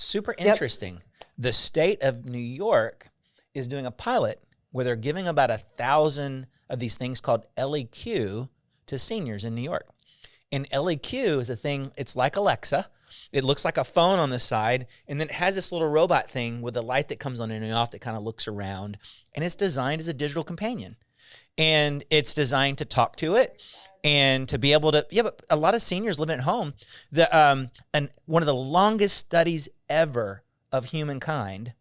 Super interesting. The state of New York is doing a pilot where they're giving about 1,000 of these things called ElliQ to seniors in New York. And ElliQ is a thing, it's like Alexa. It looks like a phone on the side, and then it has this little robot thing with a light that comes on and off that kind of looks around, and it's designed as a digital companion. And it's designed to talk to it and to be able to, but a lot of seniors living at home. And one of the longest studies ever of humankind,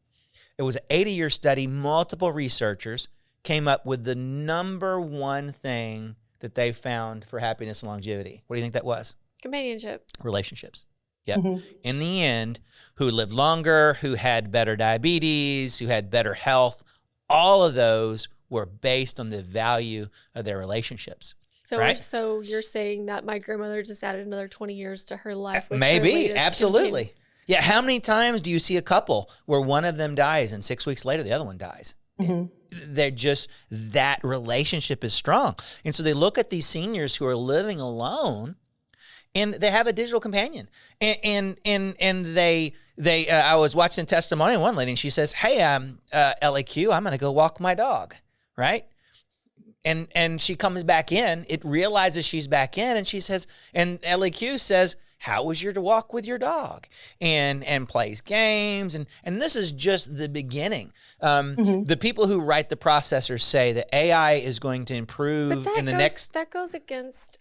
it was an 80-year study, multiple researchers came up with the number one thing that they found for happiness and longevity. What do you think that was? Companionship. Relationships. Yep. In the end, who lived longer, who had better diabetes, who had better health, all of those were based on the value of their relationships. So, right? So you're saying that my grandmother just added another 20 years to her life? With Maybe, her absolutely. companion. Yeah, how many times do you see a couple where one of them dies and 6 weeks later the other one dies? They're just, that relationship is strong. And so they look at these seniors who are living alone, and they have a digital companion. And they I was watching a testimony of one lady, and she says, "Hey, ElliQ, I'm going to go walk my dog," right? And she comes back in, it realizes she's back in, and she says, and ElliQ says, "How was your walk with your dog?" And plays games. And this is just the beginning. The people who write the processors say that AI is going to improve in the next. That goes against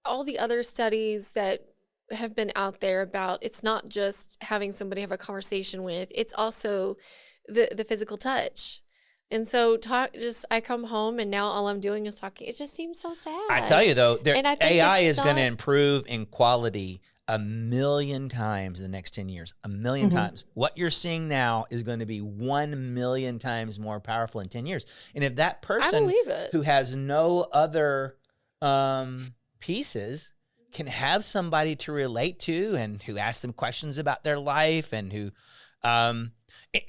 all the other studies that have been out there about, it's not just having somebody have a conversation with, it's also the physical touch. And so I come home and now all I'm doing is talking. It just seems so sad. I tell you though, AI is not going to improve in quality 1,000,000 times in the next 10 years, 1,000,000 times. What you're seeing now is going to be 1,000,000 times more powerful in 10 years. And if that person who has no other pieces can have somebody to relate to and who asks them questions about their life and who, and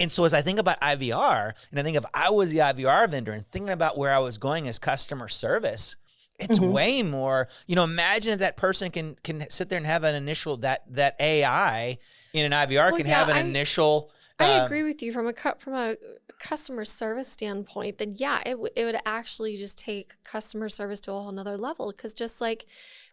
so as I think about IVR, and I think if I was the IVR vendor and thinking about where I was going as customer service, it's way more, imagine if that person can sit there and have an initial, that AI in an IVR can have an initial. I agree with you from a customer service standpoint, then yeah, it would actually just take customer service to a whole nother level. Cause just like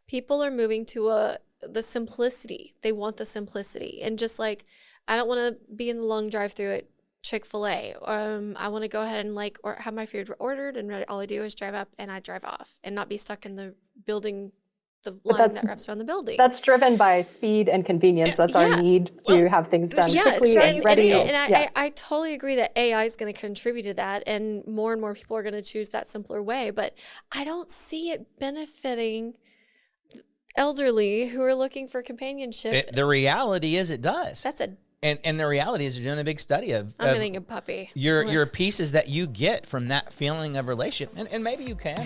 people are moving to the simplicity, they want the simplicity. And just like, I don't want to be in the long drive through at Chick-fil-A. I want to go ahead and or have my food ordered, and all I do is drive up and I drive off and not be stuck in the building, the line that wraps around the building. That's driven by speed and convenience. That's our need to have things done quickly and ready. I totally agree that AI is going to contribute to that, and more people are going to choose that simpler way. But I don't see it benefiting elderly who are looking for companionship. The reality is it does. And the reality is, you're doing a big study of getting a puppy. Your pieces that you get from that feeling of relationship, and maybe you can.